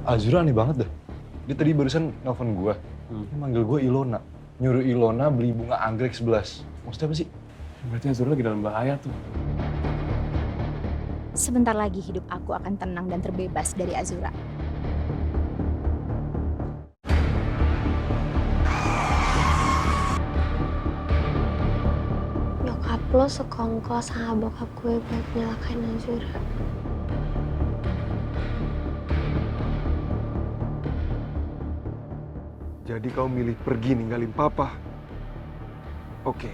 Azura aneh banget dah. Dia tadi barusan nelfon gue. Dia manggil gue Ilona. Nyuruh Ilona beli bunga anggrek 11. Maksudnya apa sih? Berarti Azura lagi dalam bahaya tuh. Sebentar lagi hidup aku akan tenang dan terbebas dari Azura. Nyokap lo sekongkol sama bokap gue buat nyelakain Azura. Jadi kau milih pergi ninggalin papa? Oke,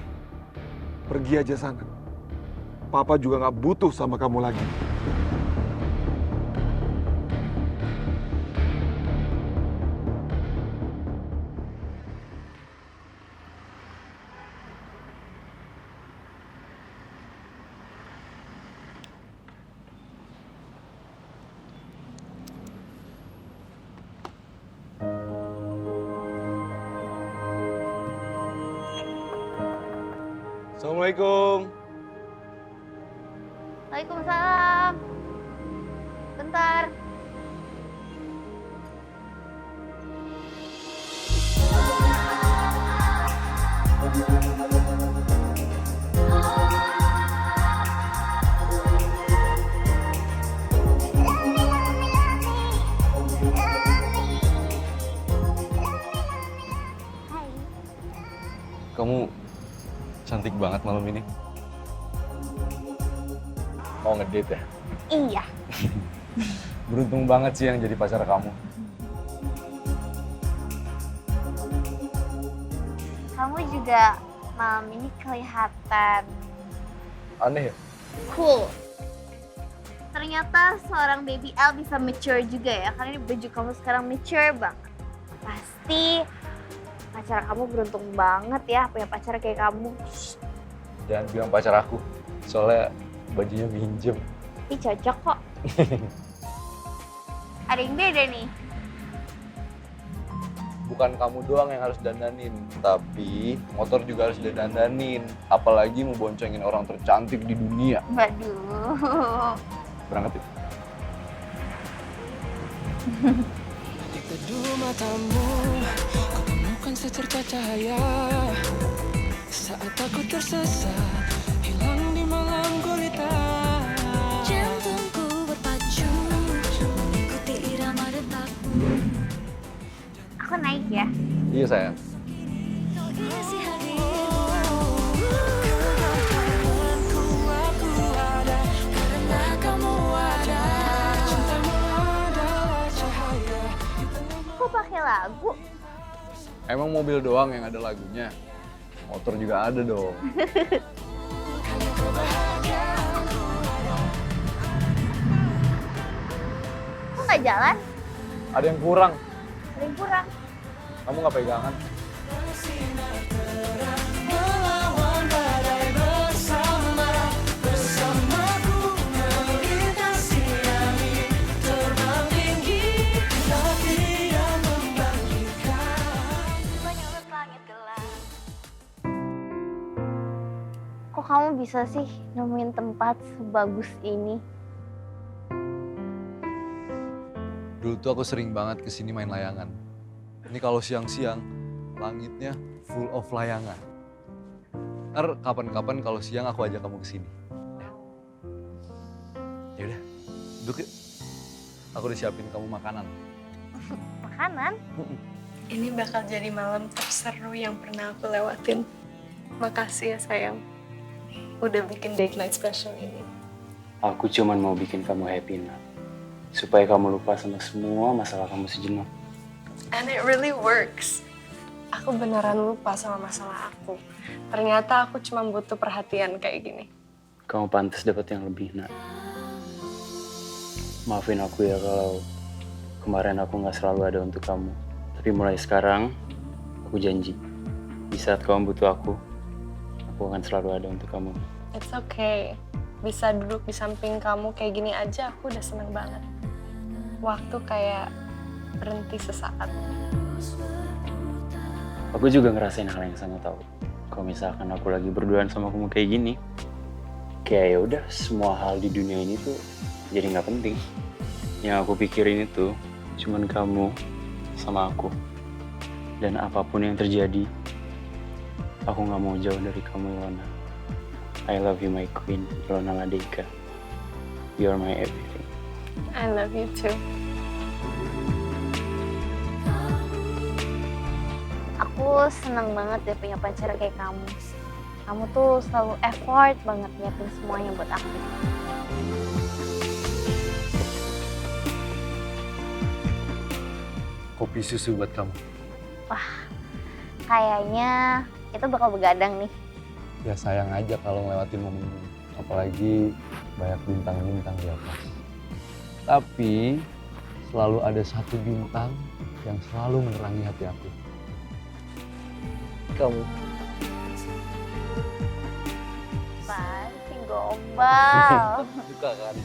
pergi aja sana. Papa juga gak butuh sama kamu lagi. Assalamualaikum. Waalaikumsalam. Bentar. Kamu cantik banget malam ini. Mau ngedate ya? Iya. Beruntung banget sih yang jadi pacar kamu. Kamu juga malam ini kelihatan Aneh ya? cool. Ternyata seorang baby L bisa mature juga ya, karena ini baju kamu sekarang mature banget. Pasti pacar kamu beruntung banget ya punya pacar kayak kamu. Jangan bilang pacar aku, soalnya bajunya minjem. Ih cocok kok. Ada yang beda nih. Bukan kamu doang yang harus dandanin, tapi motor juga harus didandanin. Apalagi mau boncengin orang tercantik di dunia. Waduh. Berangkat yuk. Di kedua matamu, ku temukan secerca cahaya. Saat aku tersesat, hilang di malam gurita. Jantungku berpacu, mengikuti irama detakmu. Aku naik ya. Iya sayang. Isi hatimu, kegagalanku aku ada, karena kamu ada. Cintamu adalah cahaya. Kok pakai lagu? Emang mobil doang yang ada lagunya? Motor juga ada dong. Kok nggak jalan? Ada yang kurang. Ada yang kurang. Kamu nggak pegangan. Melawan badai bersama, bersamaku melintasi angin, terbang tinggi, tapi yang membangkitkan menyulut langit gelap. Kok kamu bisa sih nemuin tempat sebagus ini? Dulu tuh aku sering banget kesini main layangan. Ini kalau siang-siang, langitnya full of layangan. Ntar kapan-kapan kalau siang aku ajak kamu kesini. Ya udah, duduk yuk. Aku udah siapin kamu makanan. Makanan? Ini bakal jadi malam terseru yang pernah aku lewatin. Makasih ya sayang, udah bikin date night special ini. Aku cuman mau bikin kamu happy, Nak. Supaya kamu lupa sama semua masalah kamu sejenak. And it really works. Aku beneran lupa sama masalah aku. Ternyata aku cuma butuh perhatian kayak gini. Kamu pantas dapat yang lebih, Nak. Maafin aku ya kalau kemarin aku nggak selalu ada untuk kamu. Tapi mulai sekarang, aku janji. Di saat kamu butuh aku akan selalu ada untuk kamu. It's okay. Bisa duduk di samping kamu kayak gini aja aku udah seneng banget. Waktu kayak berhenti sesaat. Aku juga ngerasain hal yang sama tau. Kalau misalkan aku lagi berduaan sama kamu kayak gini, kayak ya udah semua hal di dunia ini tuh jadi nggak penting. Yang aku pikirin itu cuman kamu sama aku. Dan apapun yang terjadi, aku gak mau jauh dari kamu, Ilona. I love you, my queen, Ilona Ladeka. You are my everything. I love you too. Aku seneng banget deh punya pacar kayak kamu. Kamu tuh selalu effort banget nyiapin semuanya buat aku. Kopi susu buat kamu. Kayaknya kita bakal begadang nih. Ya sayang aja kalau ngelewatin momen ini. Apalagi banyak bintang-bintang di atas. Tapi selalu ada satu bintang yang selalu menerangi hati aku. Kamu. Pasti gombal. Suka kan?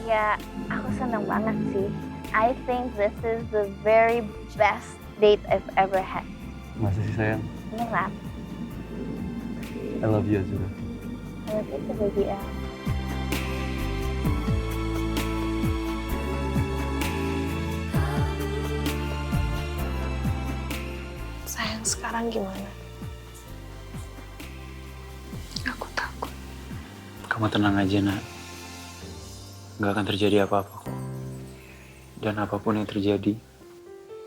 Ya, aku seneng banget sih. I think this is the very best date I've ever had. Masa sih sayang? Beneran. I love you, Azura. I love you too, baby L. Sayang, sekarang gimana? Aku takut. Kamu tenang aja, nak. Gak akan terjadi apa-apa kok. Dan apapun yang terjadi,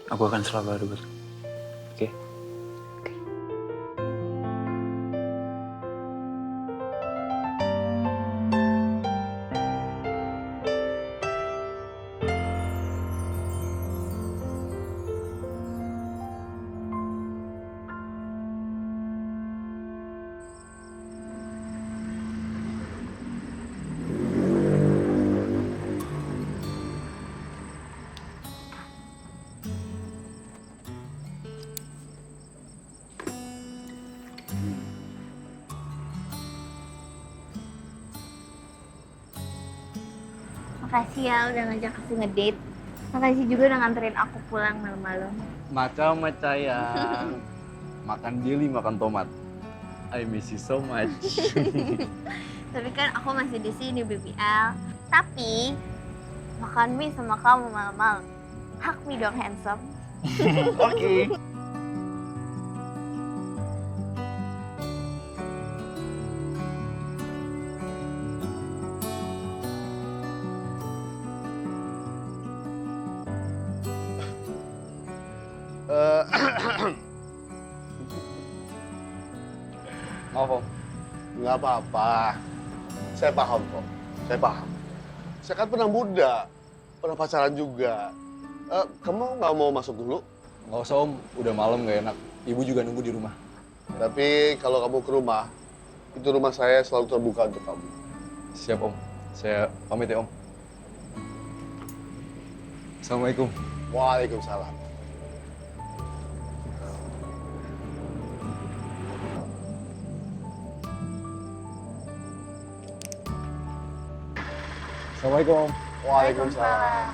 aku akan selalu ada buat kamu. Oke? Makasih ya udah ngajak aku ngedate. Makasih juga udah nganterin aku pulang malam-malam. Macam sayang. Makan dili, makan tomat. I miss you so much. Tapi kan aku masih di sini, baby L. Tapi makan mie sama kamu malam-malam. Hug me dong, handsome. Oke. Maaf, Om. Nggak apa-apa. Saya paham kok. Saya paham. Saya kan pernah muda. Pernah pacaran juga. Kamu nggak mau masuk dulu? Nggak usah, Om. Udah malam nggak enak. Ibu juga nunggu di rumah. Tapi kalau kamu ke rumah, itu rumah saya selalu terbuka untuk kamu. Siap, Om. Saya pamit ya, Om. Assalamualaikum. Waalaikumsalam. Assalamualaikum, Om. Waalaikumsalam.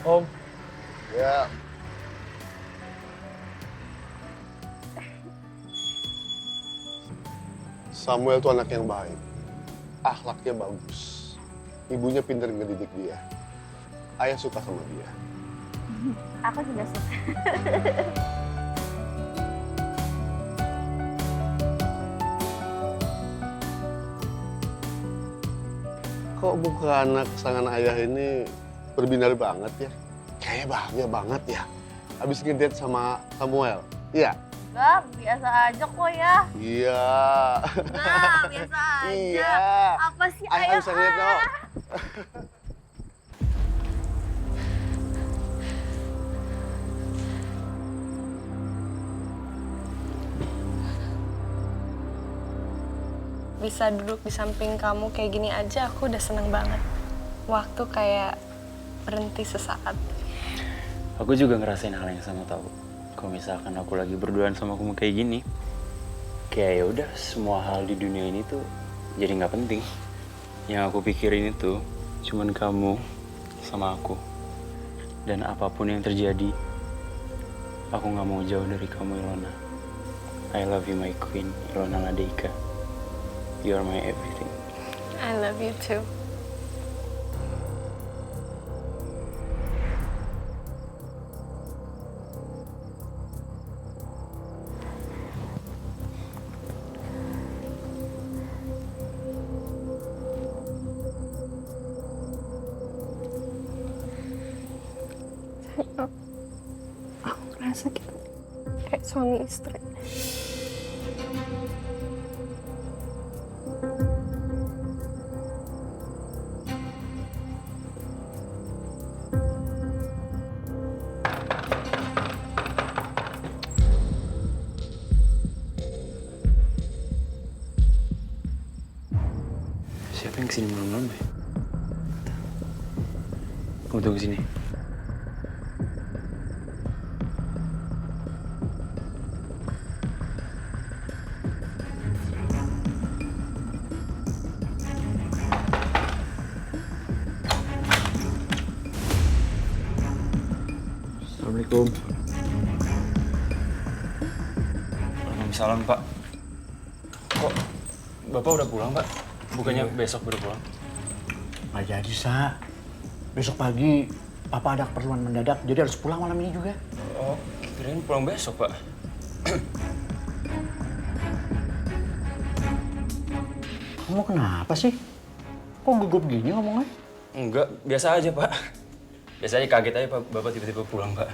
Om. Ya. Samuel tuh anak yang baik. Akhlaknya bagus. Ibunya pintar ngedidik dia. Ayah suka sama dia. Aku juga suka. Kok muka anak kesayangan ayah ini berbinar banget ya? Kayaknya bahagia banget ya. Habis ngedate sama Samuel. Iya? Enggak, biasa aja kok ya. Iya. Enggak, biasa aja. Iya. Apa sih Ayah ayah? bisa ngeliat dong. Bisa duduk di samping kamu kayak gini aja aku udah seneng banget. Waktu kayak berhenti sesaat. Aku juga ngerasain hal yang sama, tau. Kalau misalkan aku lagi berduaan sama kamu kayak gini, kayak ya udah semua hal di dunia ini tuh jadi nggak penting. Yang aku pikirin itu cuman kamu sama aku. Dan apapun yang terjadi, aku nggak mau jauh dari kamu, Ilona. I love you, my queen, Ilona Ladeka. You are my everything. I love you too. Aku ngerasa kita kayak suami istri. Siapa yang kesini malam-malam ya? Kamu tunggu sini. Assalamualaikum. Waalaikumsalam, Pak. Kok Bapak udah pulang, Pak? Bukannya besok baru pulang? Nggak jadi, Sa. Besok pagi Papa ada keperluan mendadak, jadi harus pulang malam ini juga. Oh, kirain pulang besok, Pak. Kamu kenapa sih? Kok gugup gini ngomongnya? Enggak, biasa aja, Pak. Biasa aja, kaget aja, Pak. Bapak tiba-tiba pulang, Pak.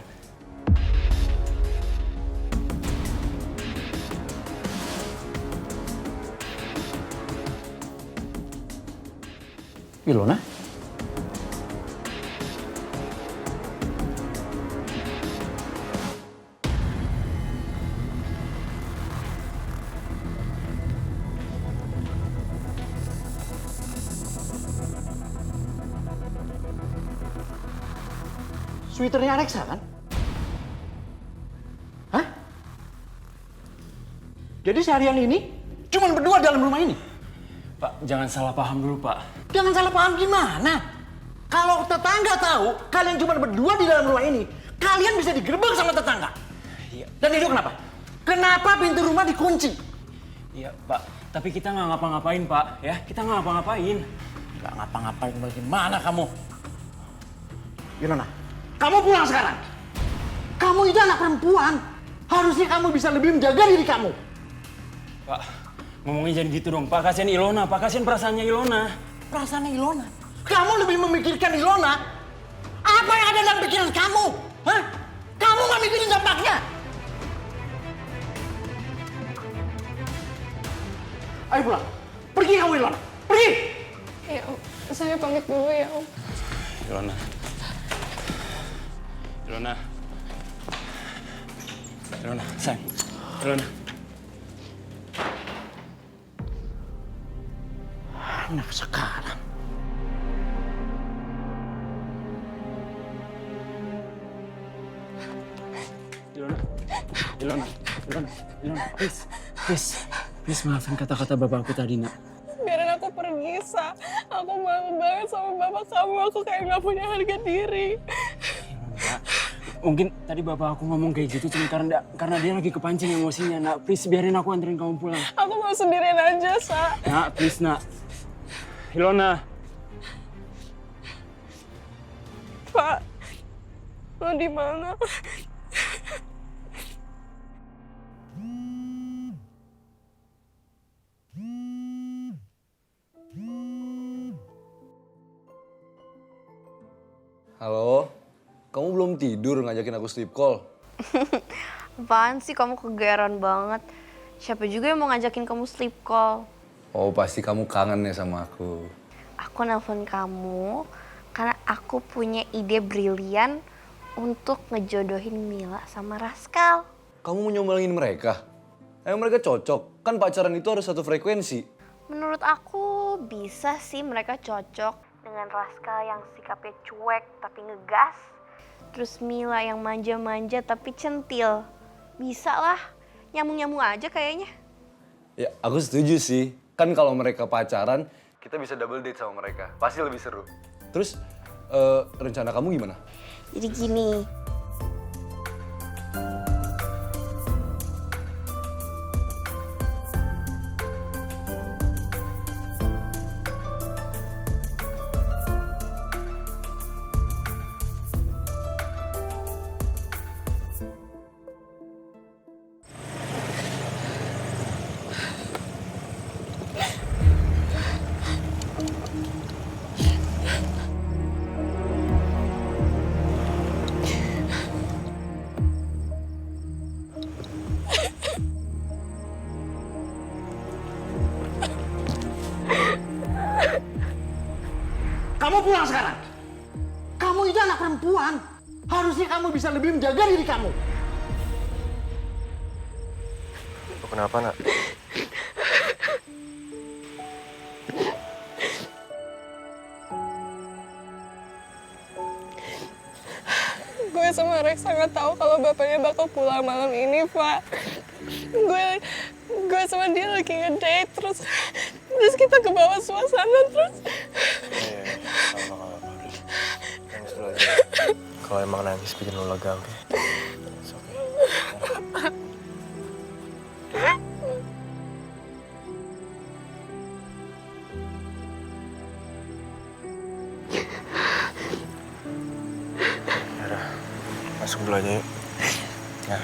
Ilona? Sweaternya Alexa kan? Hah? Jadi seharian ini cuma berdua dalam rumah ini? Pak, jangan salah paham dulu, Pak. Jangan salah paham gimana? Kalau tetangga tahu kalian cuma berdua di dalam rumah ini, kalian bisa digerebek sama tetangga. Iya. Dan itu kenapa? Kenapa pintu rumah dikunci? Iya, Pak. Tapi kita nggak ngapa-ngapain, Pak. Ya, kita nggak ngapa-ngapain. Nggak ngapa-ngapain bagaimana kamu? Ilona, kamu pulang sekarang. Kamu itu anak perempuan. Harusnya kamu bisa lebih menjaga diri kamu. Pak, ngomongnya jangan gitu dong, Pak. Kasihan Ilona, Pak. Kasihan perasaannya Ilona. Perasaannya Ilona? Kamu lebih memikirkan Ilona? Apa yang ada dalam pikiran kamu? Hah? Kamu nggak mikirin dampaknya? Ayo pulang. Pergi kamu, Ilona. Pergi! Ya, Om. Saya pamit dulu ya, Om. Ilona. Ilona. Ilona, sayang. Ilona. Anak sekarang. Ilona, please maafin kata-kata bapakku tadi, Nak. Biarin aku pergi, Sa. Aku malu banget sama bapak kamu. Aku kayak nggak punya harga diri. Nak, mungkin tadi bapak aku ngomong kayak gitu cuma karena dia lagi kepancing emosinya, Nak. Please biarin aku anterin kamu pulang. Aku mau sendirian aja, Sa. Nak, please, Nak. Ilona. Pak, lo di mana? Halo, kamu belum tidur ngajakin aku sleep call? Apaan sih kamu kegeeran banget? Siapa juga yang mau ngajakin kamu sleep call? Oh, pasti kamu kangen ya sama aku. Aku nelpon kamu karena aku punya ide brilian untuk ngejodohin Mila sama Raskal. Kamu mau nyomblangin mereka? Emang mereka cocok? Kan pacaran itu harus satu frekuensi. Menurut aku bisa sih mereka cocok dengan Raskal yang sikapnya cuek tapi ngegas. Terus Mila yang manja-manja tapi centil. Bisa lah, nyambung-nyambung aja kayaknya. Ya, aku setuju sih. Kan kalau mereka pacaran, kita bisa double date sama mereka. Pasti lebih seru. Terus, rencana kamu gimana? Jadi gini, Kamu pulang sekarang. Kamu itu anak perempuan. Harusnya kamu bisa lebih menjaga diri kamu. Kenapa, Nak? Gue sama Reksa nggak tahu kalau bapaknya bakal pulang malam ini, Pak. Gue sama dia lagi ngedate, terus kita ke bawah suasana, terus... Kalau nangis dulu aja. Kalau emang nangis bikin lo lega, oke? It's okay. Yaudah, masuk dulu aja yuk. Ya.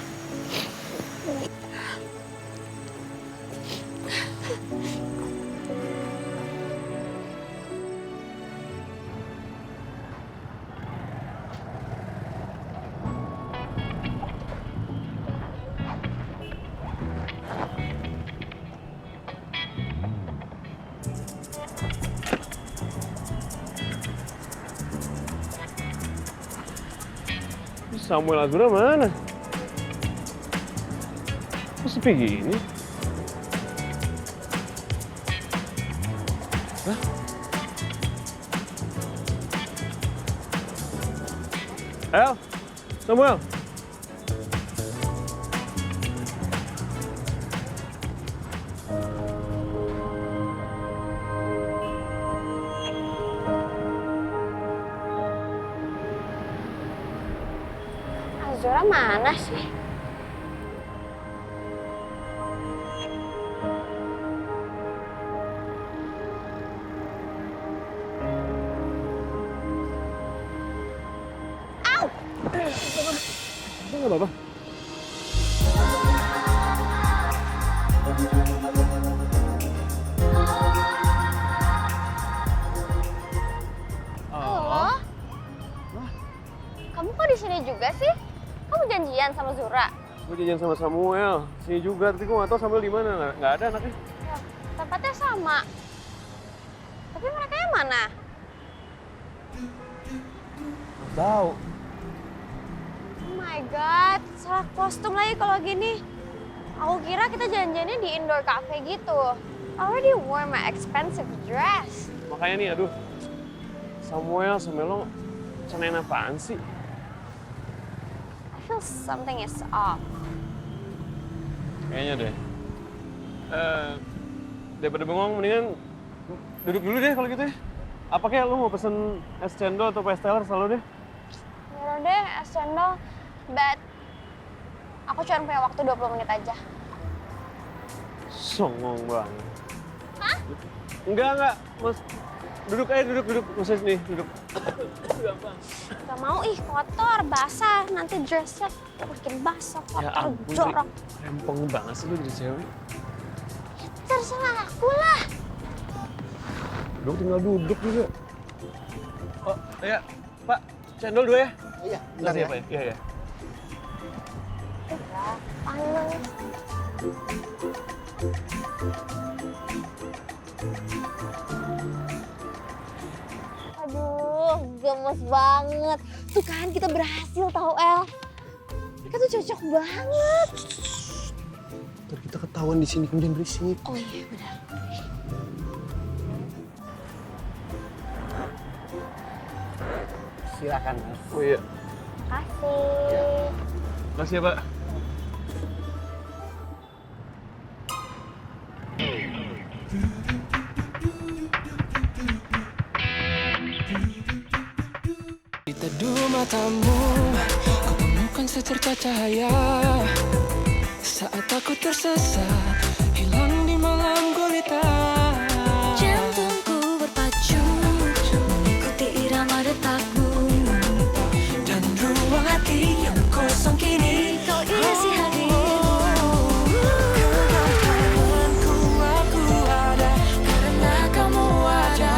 Samuel Azura mana? Kok sepi gini? Hah? El, Samuel. Azura mana sih? Nggak apa-apa. Halo? Kamu kok di sini juga sih? Kamu janjian sama Zura? Gue janjian sama Samuel. Sini juga, tapi gue nggak tahu Samuel di mana. Nggak ada anaknya. Ya, tempatnya sama. Tapi mereka yang mana? Nggak tahu. Oh my god, salah kostum lagi kalau gini. Aku kira kita janjiannya di indoor cafe gitu. Already wore my expensive dress. Makanya nih, aduh. Samuel sama lo canain apaan sih? I feel something is off. Kayaknya deh. Daripada bengong, mendingan duduk dulu deh kalau gitu ya. Apa kayak lo mau pesen es cendol atau es teler selalu deh? Yaudah deh, es cendol. But aku cuma punya waktu 20 menit aja. Songong banget. Hah? Enggak. Mas, duduk aja, duduk. Maksudnya sini, duduk. Gampang. Gak mau, ih kotor, basah. Nanti dressnya makin basah, Ya kotor, ampun, jorok. rempong banget sih lo jadi cewek. Terserah aku lah. Lo tinggal duduk juga. Oh, ya, Pak, cendol 2 ya? Iya, Makasih ya, Pak. Iya. Panas. Aduh, gemes banget. Tuh kan kita berhasil tahu El. Mereka tuh cocok banget. Ntar kita ketahuan di sini kemudian berisik. Oh iya benar. Silakan, Mas. Oh iya. Kasih. Makasih ya, Pak. Di teduh matamu, ku temukan secerca cahaya. Saat aku tersesat, hilang di malam gulita. Jantungku berpacu, mengikuti irama detakmu. Dan ruang hati yang kosong kini kau isi hadirmu. Kebahagiaanku aku ada, karena kamu ada.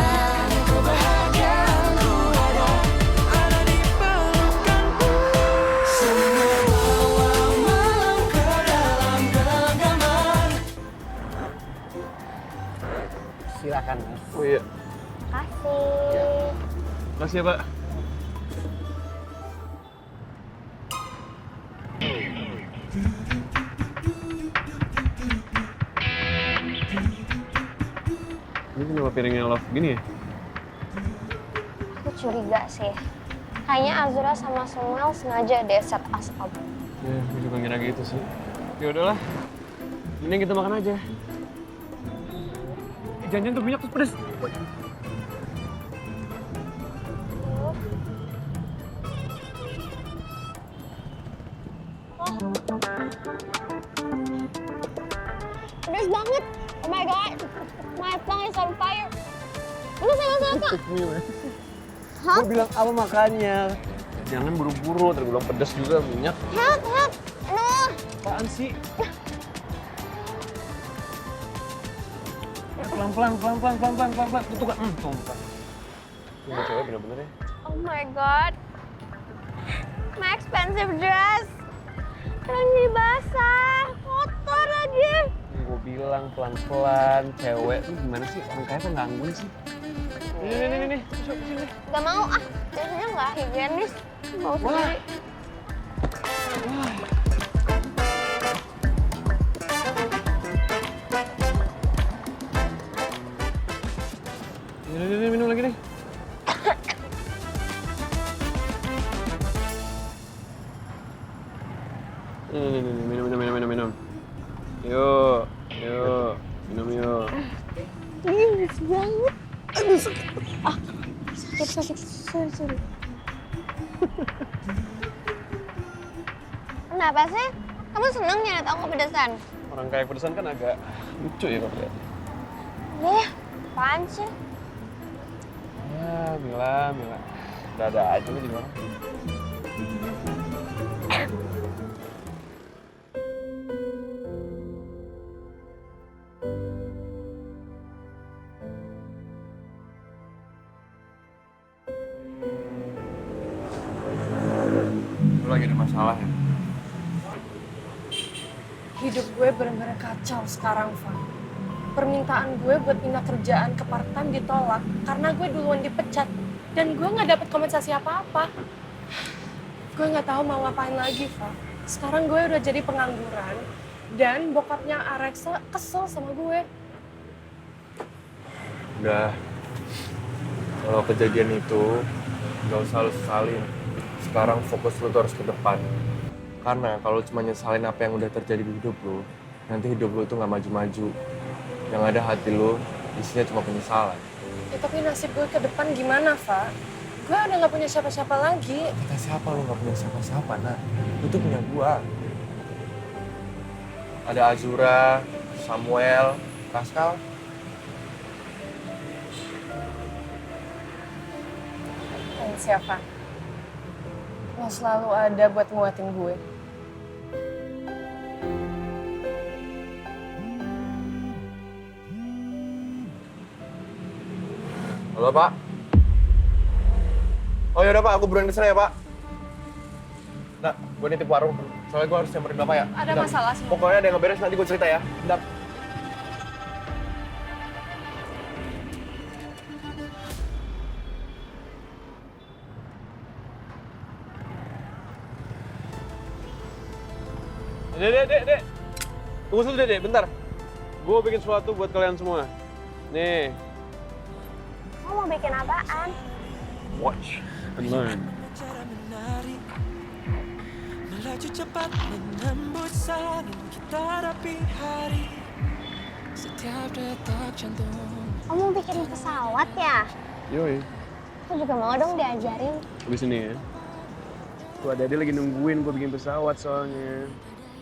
Kebahagiaanku ada di pelukanmu. Semua malam ke dalam genggaman. Silakan, Mas. Oh iya. Kasih. Makasih ya, Pak. Ini kenapa piringnya love gini ya? Aku curiga sih. Kayaknya Azura sama Samuel sengaja deh set us up. Ya, gue juga ngira gitu sih. Ya udahlah. Mending kita makan aja. Jangan-jangan tuh minyak tuh pedes. Pedes banget. Oh my god. My tongue is on fire. Apa? Hah? Gue bilang apa makannya? Jangan buru-buru, terbilang pedes juga minyak. Help. Aduh. Apaan sih? Pelan-pelan. Tuh kan, tumpah. Ini cewek bener-bener ya. Oh my god. My expensive dress. Sekarang jadi basah. Kotor lagi. Gue bilang pelan-pelan, cewek tuh gimana sih? Orang kaya kok gangguin sih? Nih, sini. Gak mau ah. Biasanya nggak higienis. Mau sendiri. Ini minum lagi nih. Ini minum. Yuk, minum yuk. Ini banget. Aduh, sakit. Sakit. Sorry. Kenapa sih? Kamu seneng ya liat aku kepedesan? Orang kayak pedesan kan agak lucu ya kalau lihat. Apaan sih? Ya, Mila. Ada aja lu di mana? Lu lagi ada masalah ya? Hidup gue bener-bener kacau sekarang, Van. Permintaan gue buat pindah kerjaan ke part-time ditolak karena gue duluan dipecat. Dan gue nggak dapet kompensasi apa-apa. Gue nggak tahu mau ngapain lagi, Van. Sekarang gue udah jadi pengangguran. Dan bokapnya Arexa kesel sama gue. Udah. Kalau kejadian itu, nggak usah lu sesalin. Sekarang fokus lu tuh harus ke depan. Karena kalau cuma nyesalin apa yang udah terjadi di hidup lu, nanti hidup lu tuh nggak maju-maju. Yang ada hati lu isinya cuma penyesalan. Ya, tapi nasib gue ke depan gimana, Fa? Gue udah nggak punya siapa-siapa lagi. Kata siapa lu nggak punya siapa-siapa, Nak? Lu tuh punya gua. Ada Azura, Samuel, Pascal. Thanks ya, Fa. Lo selalu ada buat nguatin gue. Halo, Pak. Oh yaudah, Pak. Aku buruan kesana ya, Pak. Nah, gue nitip warung. Soalnya gue harus nyamperin Bapak ya. Ada masalah sih. Pokoknya ada yang ngeberes, nanti gue cerita ya. Bentar. Dek. Tunggu dulu, Dek. Bentar. Gue bikin sesuatu buat kalian semua. Nih. Kamu mau bikin apaan? Watch and learn. Melaju cepat menembus angin kita hadapi hari setiap detak jantung. Kamu bikin pesawat ya? Yoi. Aku juga mau dong diajarin. Habis ini ya. Tuh ada lagi nungguin gue bikin pesawat soalnya.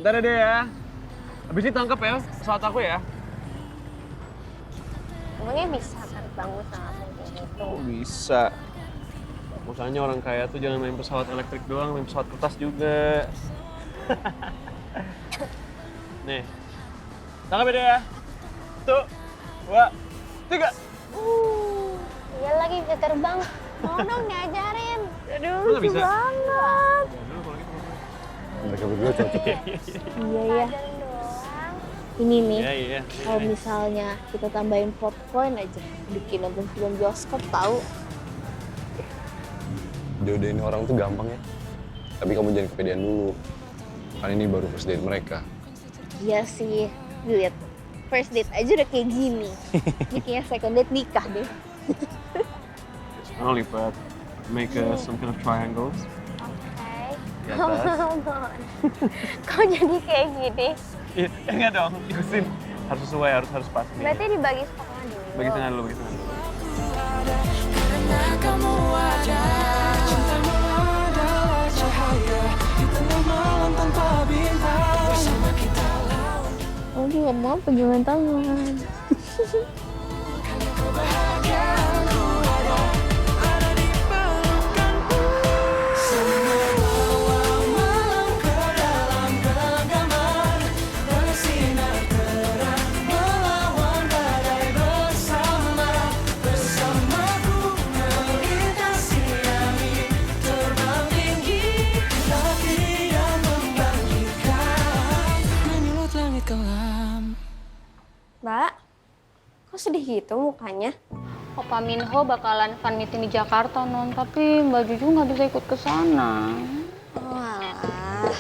Bentar ya, ya. Habis ini tangkap ya pesawat aku ya. Emangnya bisa tarik bambu sama kayak gitu? Oh bisa. Makanya orang kaya tuh jangan main pesawat elektrik doang, main pesawat kertas juga. Nih, tangkap ya. 1, 2, 3. Iya lagi bisa terbang. Mau dong diajarin. Aduh, Lu nggak lucu bisa? banget. Mereka berdua cocok ya. Iya. Ini nih, Iya. kalau misalnya kita tambahin popcorn aja, bikin nonton film bioskop tahu. jodohin orang tuh gampang ya. Tapi kamu jangan kepedean dulu. Kan ini baru first date mereka. Iya sih, lihat first date aja udah kayak gini. Ini kayaknya second date nikah deh. I'll leave that. Make some kind of triangles. Oke. Di atas. Kok jadi kayak gini? Iya, enggak dong. Ikutin. Harus sesuai, harus pas nih. Berarti dibagi setengah dulu. Bagi tengah dulu, bagi tengah dulu. Karena kamu ada, cintamu adalah cahaya di tengah malam tanpa bintang. Bersama kita lawan. Aku juga mau pegangan tangan. Karena kebahagiaanku ada di pelukanku. Semua malam ke dalam genggaman bersinar terang melawan badai bersamaku melintasi angin terbang tinggi tapi yang membangkitkan menyulut langit kelam. Mbak, kok sedih gitu mukanya? Opa Minho bakalan fan meeting di Jakarta, Non. Tapi Mbak Juju nggak bisa ikut ke sana. Walah,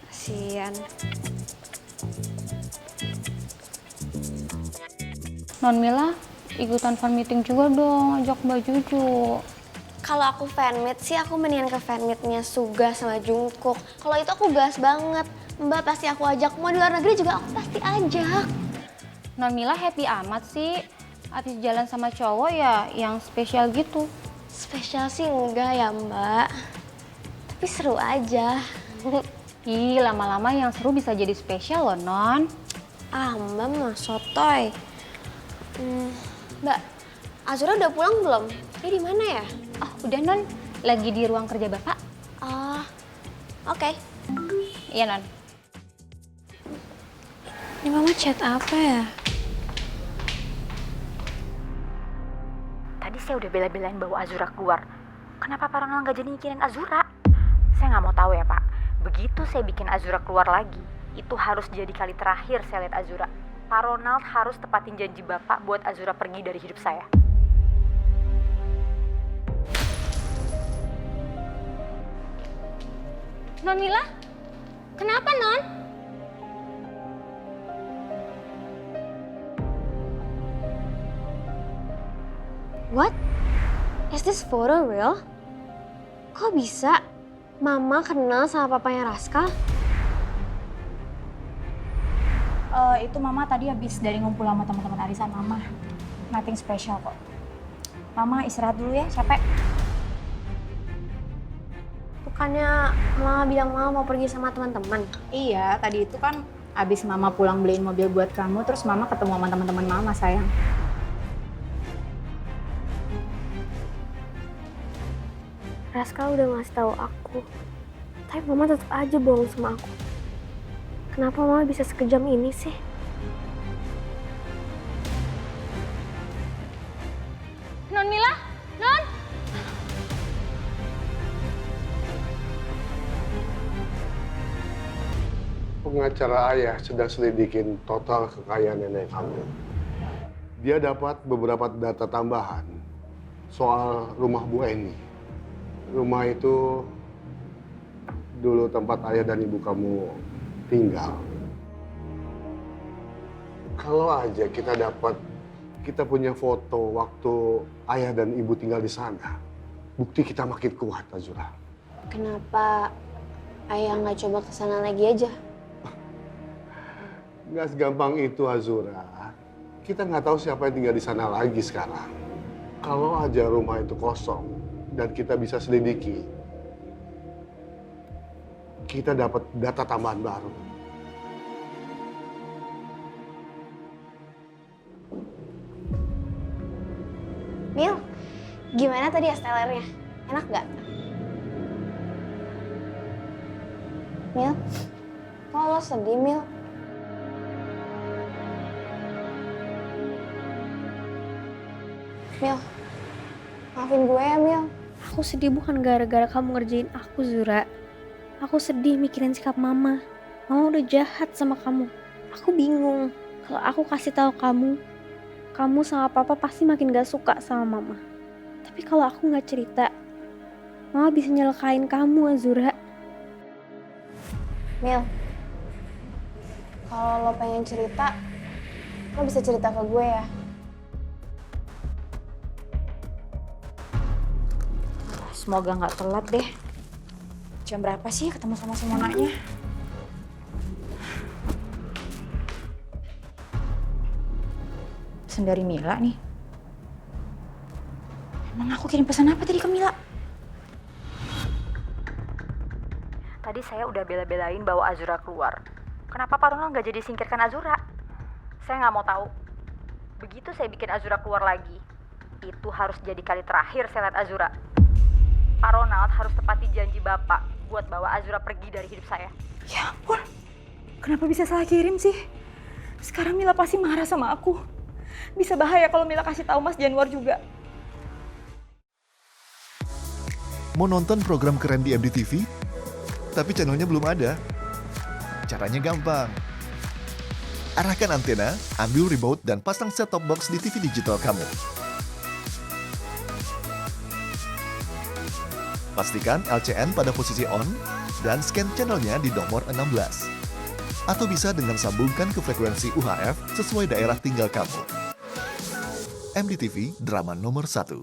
kasian. Non Mila, ikutan fan meeting juga dong, ajak Mbak Juju. Kalau aku fanmeet sih aku mendingan ke fanmeetnya Suga sama Jungkook. Kalau itu aku gas banget. Mbak pasti aku ajak. Mau di luar negeri juga aku pasti ajak. Non Mila happy amat sih. Abis jalan sama cowok ya yang spesial gitu. Spesial sih enggak ya Mbak. Tapi seru aja. Ih, lama-lama yang seru bisa jadi spesial loh, Non. Ah Mbak mah sotoy. Mbak, Azura udah pulang belum? Dia di mana ya? Oh, udah Non. Lagi di ruang kerja Bapak. Ah, oke. Iya, Non. Ini Mama chat apa ya? Tadi saya udah bela-belain bawa Azura keluar. Kenapa Pak Ronald nggak jadi nyikinin Azura? Saya nggak mau tahu ya Pak. Begitu saya bikin Azura keluar lagi, itu harus jadi kali terakhir saya lihat Azura. Pak Ronald harus tepatin janji Bapak buat Azura pergi dari hidup saya. Non Mila, kenapa Non? What? Is this photo real? Kok bisa? Mama kenal sama papanya Raska? Itu Mama tadi habis dari ngumpul sama teman-teman arisan Mama. Nothing special kok. Mama istirahat dulu ya, capek. Bukannya Mama bilang Mama mau pergi sama teman-teman? Iya, tadi itu kan abis Mama pulang beliin mobil buat kamu, terus Mama ketemu sama teman-teman Mama, sayang. Raska udah ngasih tahu aku, tapi Mama tetap aja bohong sama aku. Kenapa Mama bisa sekejam ini sih? Non Mila, Non. Pengacara ayah sedang selidikin total kekayaan nenek kamu. Dia dapat beberapa data tambahan soal rumah Bu Eni. Rumah itu dulu tempat ayah dan ibu kamu tinggal. Kalau aja kita punya foto waktu ayah dan ibu tinggal di sana, bukti kita makin kuat, Azura. Kenapa ayah nggak coba ke sana lagi aja? Nggak segampang itu, Azura. Kita nggak tahu siapa yang tinggal di sana lagi sekarang. Kalau aja rumah itu kosong dan kita bisa selidiki, kita dapat data tambahan baru. Mil, gimana tadi es telernya? Enak nggak? Mil, kok lo sedih, Mil? Mil, maafin gue ya, Mil. Aku sedih bukan gara-gara kamu ngerjain aku, Zura. Aku sedih mikirin sikap Mama. Mama udah jahat sama kamu. Aku bingung. Kalau aku kasih tahu kamu sama Papa pasti makin gak suka sama Mama. Tapi kalau aku nggak cerita, Mama bisa nyelakain kamu, Azura. Mil, kalau lo pengen cerita, lo bisa cerita ke gue ya. Semoga nggak telat deh. Jam berapa sih ketemu sama si Monanya? Pesan dari Mila nih. Emang aku kirim pesan apa tadi ke Mila? Tadi saya udah bela-belain bawa Azura keluar. Kenapa Pak Ronald nggak jadi singkirkan Azura? Saya nggak mau tahu. Begitu saya bikin Azura keluar lagi, itu harus jadi kali terakhir saya lihat Azura. Pak Ronald harus tepati janji Bapak buat bawa Azura pergi dari hidup saya. Ya ampun, kenapa bisa salah kirim sih? Sekarang Mila pasti marah sama aku. Bisa bahaya kalau Mila kasih tahu Mas Januar juga. Mau nonton program keren di MDTV? Tapi channelnya belum ada? Caranya gampang. Arahkan antena, ambil remote, dan pasang set-top box di TV digital kamu. Pastikan LCN pada posisi on, dan scan channelnya di nomor 16. Atau bisa dengan sambungkan ke frekuensi UHF sesuai daerah tinggal kamu. MDTV, drama nomor 1.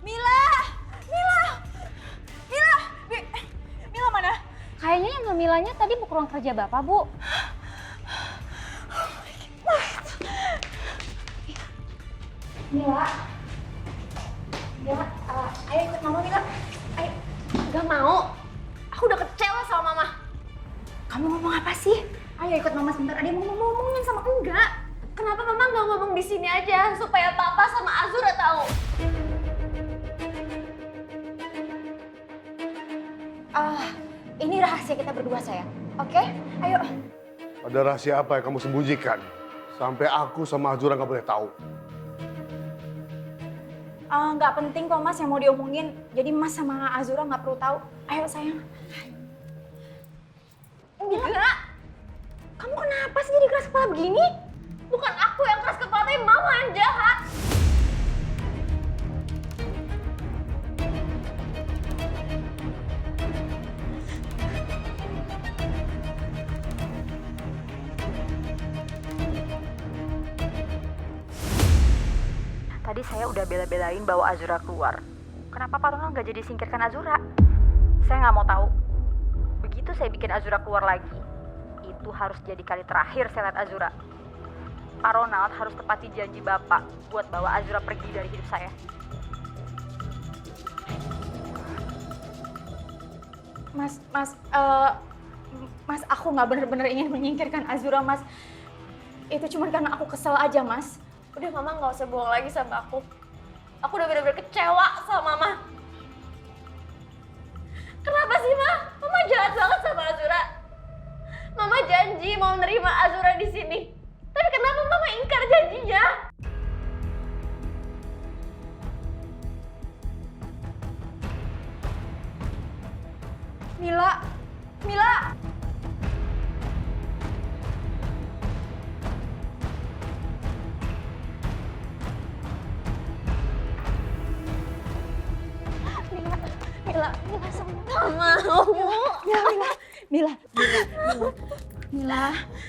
Mila mana? Kayaknya yang Milanya tadi mau ke ruang kerja Bapak, Bu. Mila, ayo ikut Mama Mila. Ayo. Gak mau. Aku udah kecewa sama Mama. Kamu ngomong apa sih? Ayo ikut Mama sebentar. Ada yang mau ngomongin sama aku enggak? Kenapa Mama nggak ngomong di sini aja supaya Papa sama Azura tahu? Ini rahasia kita berdua sayang. Oke? Ayo. Ada rahasia apa yang kamu sembunyikan? Sampai aku sama Azura nggak boleh tahu. Nggak penting kok Mas yang mau diomongin. Jadi Mas sama Azura nggak perlu tahu. Ayo sayang. Enggak. Kamu kenapa sih jadi keras kepala begini? Bukan aku yang keras kepala, tapi Mama yang jahat. Tadi saya udah bela-belain bawa Azura keluar. Kenapa Pak Ronald nggak jadi singkirkan Azura? Saya nggak mau tahu. Begitu saya bikin Azura keluar lagi, itu harus jadi kali terakhir saya lihat Azura. Pak Ronald harus tepati janji Bapak buat bawa Azura pergi dari hidup saya. Mas, aku nggak bener-bener ingin menyingkirkan Azura, Mas. Itu cuma karena aku kesel aja, Mas. Udah Mama nggak usah bohong lagi sama aku. Aku udah bener-bener kecewa sama Mama. Kenapa sih Ma? Mama jahat banget sama Azura. Mama janji mau nerima Azura di sini. Tapi kenapa Mama ingkar janjinya? Mila. Mila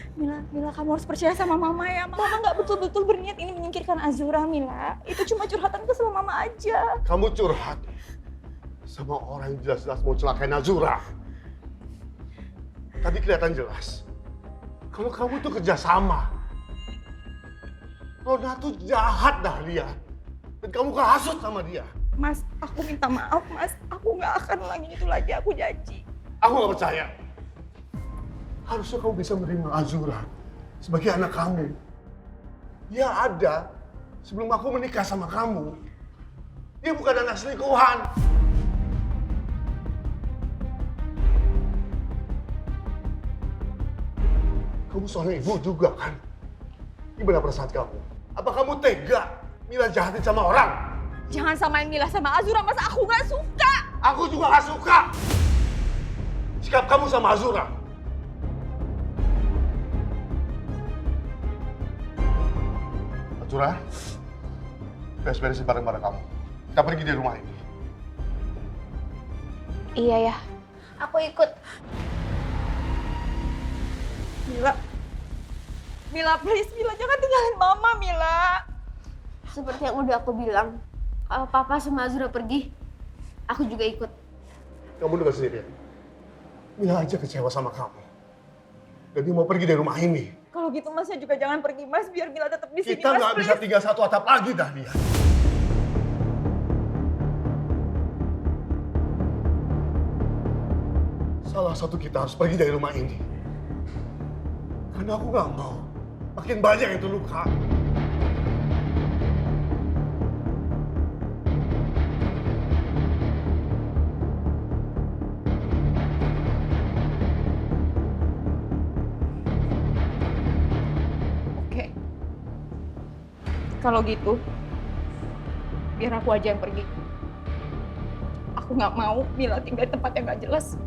sama Mila, kamu harus percaya sama Mama ya. Mama nggak betul-betul berniat ini menyingkirkan Azura, Mila. Itu cuma curhatan kesel Mama aja. Kamu curhat sama orang yang jelas-jelas mau celakain Azura. Tadi kelihatan jelas kalau kamu itu kerjasama. Rona tuh jahat Dahlia, dan kamu kehasut sama dia. Mas, aku minta maaf, Mas. Aku nggak akan ulangin itu lagi, aku janji. Aku nggak percaya. Harusnya kamu bisa menerima Azura sebagai anak kamu. Dia ada sebelum aku menikah sama kamu. Dia bukan anak selingkuhan. Kamu seorang ibu juga kan? Gimana perasaan kamu? Apa kamu tega Mila jahatin sama orang? Jangan samain Mila sama Azura, Mas. Aku nggak suka. Aku juga nggak suka sikap kamu sama Azura. Azura, beres-beresin barang-barang kamu. Kita pergi dari rumah ini. Iya ya, aku ikut. Mila, please, Mila, jangan tinggalin Mama, Mila. Seperti yang udah aku bilang, kalau Papa sama Azura pergi, aku juga ikut. Kamu dengar sendiri ya? Mila aja kecewa sama kamu. Dan dia mau pergi dari rumah ini. Kalau gitu Masnya juga jangan pergi, Mas, biar Mila tetap di sini, Kita Mas, nggak bisa please. tinggal satu atap lagi, Dahlia. Salah satu kita harus pergi dari rumah ini. Karena aku nggak mau makin banyak yang terluka. Oke. Kalau gitu, biar aku aja yang pergi. Aku nggak mau Mila tinggal di tempat yang nggak jelas.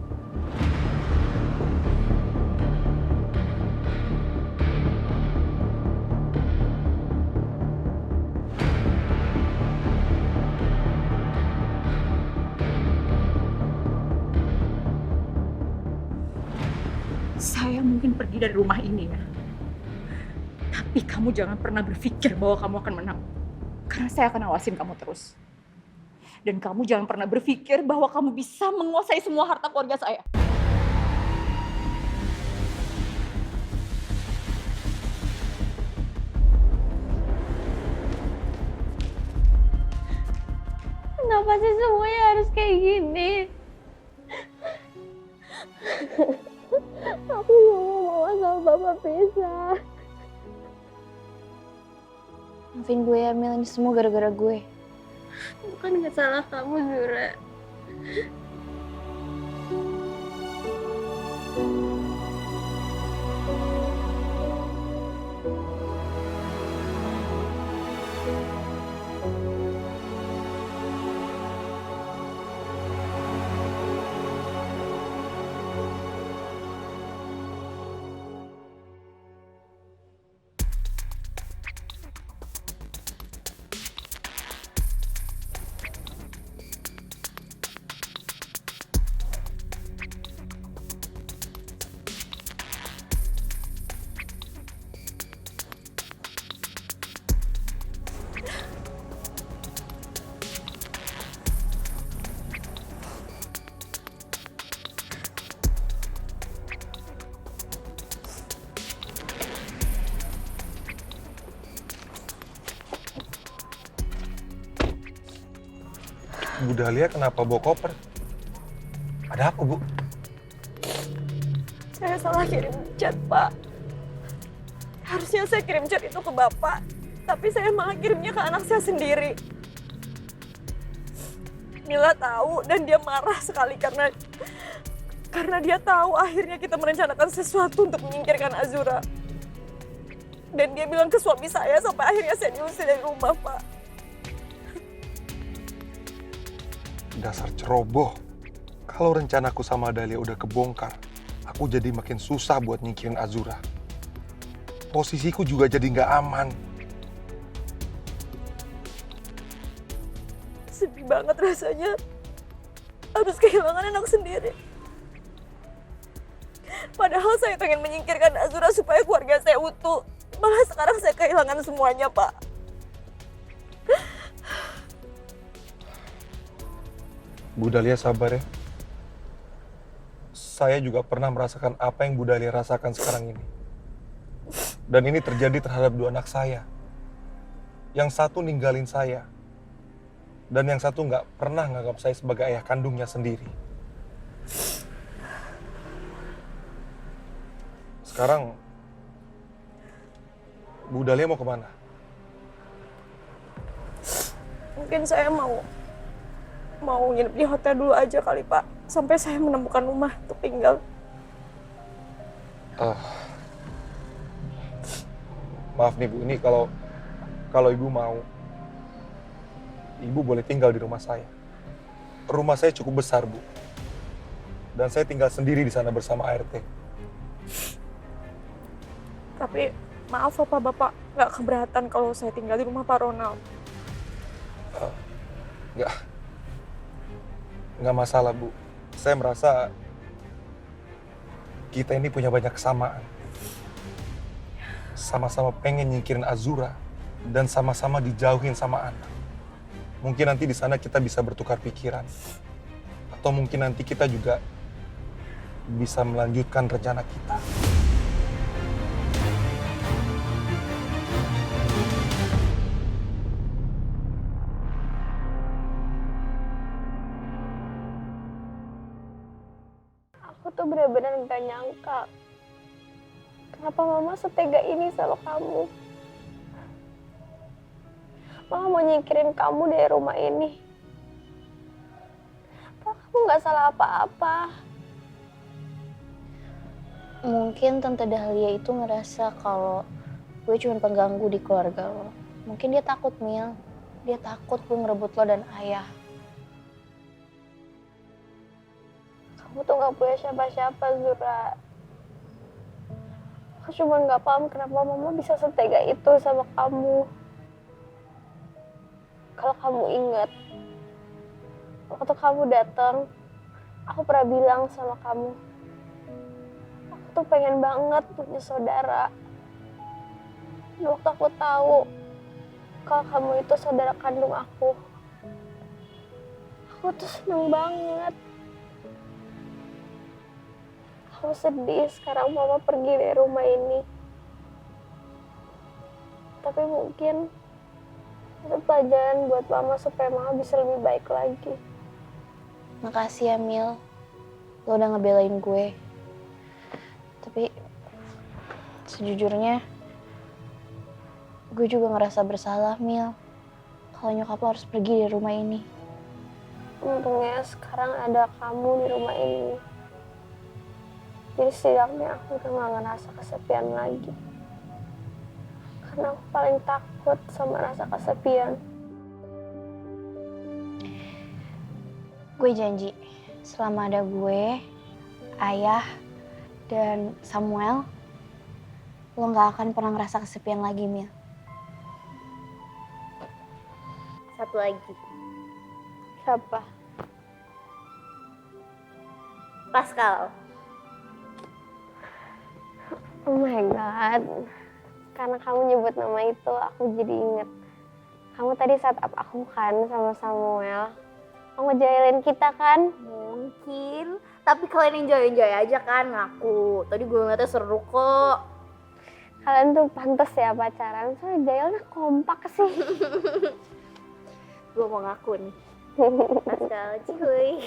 Saya mungkin pergi dari rumah ini ya. Tapi kamu jangan pernah berpikir bahwa kamu akan menang. Karena saya akan awasin kamu terus. Dan kamu jangan pernah berpikir bahwa kamu bisa menguasai semua harta keluarga saya. Kenapa sih semuanya harus kayak gini? Aku gak mau mama sama papa pisah. Maafin gue ya, Mel. Ini semua gara-gara gue. Bukan gak salah kamu, Zura. Bu Dahlia kenapa bawa koper? Ada apa, Bu? Saya salah kirim chat, Pak. Harusnya saya kirim chat itu ke Bapak. Tapi saya malah kirimnya ke anak saya sendiri. Mila tahu dan dia marah sekali karena dia tahu akhirnya kita merencanakan sesuatu untuk menyingkirkan Azura. Dan dia bilang ke suami saya sampai akhirnya saya diusir dari rumah, Pak. Dasar ceroboh. Kalau rencanaku sama Dahlia udah kebongkar, aku jadi makin susah buat nyingkirin Azura. Posisiku juga jadi nggak aman. Sedih banget rasanya harus kehilangan anak sendiri. Padahal saya pengen menyingkirkan Azura supaya keluarga saya utuh. Malah sekarang saya kehilangan semuanya, Pak. Bu Dahlia sabar ya. Saya juga pernah merasakan apa yang Bu Dahlia rasakan sekarang ini. Dan ini terjadi terhadap dua anak saya. Yang satu ninggalin saya. Dan yang satu nggak pernah nganggap saya sebagai ayah kandungnya sendiri. Sekarang, Bu Dahlia mau kemana? Mungkin saya mau nginep di hotel dulu aja kali, Pak. Sampai saya menemukan rumah untuk tinggal. Maaf nih Bu, ini kalau Ibu mau, Ibu boleh tinggal di rumah saya. Rumah saya cukup besar, Bu. Dan saya tinggal sendiri di sana bersama ART. Tapi maaf apa Bapak nggak keberatan kalau saya tinggal di rumah Pak Ronald? Nggak masalah, Bu. Saya merasa kita ini punya banyak kesamaan. Sama-sama pengen nyingkirin Azura dan sama-sama dijauhin sama Ana. Mungkin nanti di sana kita bisa bertukar pikiran. Atau mungkin nanti kita juga bisa melanjutkan rencana kita. Aku tuh benar-benar gak nyangka kenapa mama setega ini sama kamu. Mama mau nyingkirin kamu dari rumah ini. Padahal kamu gak salah apa-apa. Mungkin Tante Dahlia itu ngerasa kalau gue cuma pengganggu di keluarga lo. Mungkin dia takut, Mil. Dia takut gue ngerebut lo dan ayah. Kamu tuh gak punya siapa-siapa, Zura. Aku cuma gak paham kenapa mama bisa setega itu sama kamu. Kalau kamu ingat, waktu kamu datang, aku pernah bilang sama kamu, aku tuh pengen banget punya saudara. Dan waktu aku tahu kalau kamu itu saudara kandung aku tuh seneng banget. Aku sedih sekarang mama pergi dari rumah ini. Tapi mungkin itu pelajaran buat mama supaya mama bisa lebih baik lagi. Makasih ya, Mil. Lo udah ngebelain gue. Tapi sejujurnya gue juga ngerasa bersalah, Mil. Kalau nyokap lo harus pergi dari rumah ini. Untungnya sekarang ada kamu di rumah ini. Jadi setidaknya aku udah gak ngerasa kesepian lagi. Karena aku paling takut sama rasa kesepian. Gue janji, selama ada gue, ayah, dan Samuel, lo gak akan pernah ngerasa kesepian lagi, Mil. Satu lagi. Siapa? Pascal. Oh my God. Karena kamu nyebut nama itu, aku jadi inget. Kamu tadi set up aku kan sama Samuel. Kamu ngejailin kita kan? Mungkin. Tapi kalian enjoy aja kan ngaku. Tadi gue ngeliatnya seru kok. Kalian tuh pantas ya pacaran. Soalnya jailnya kompak sih. Gue mau ngaku nih. Pascal, cuy.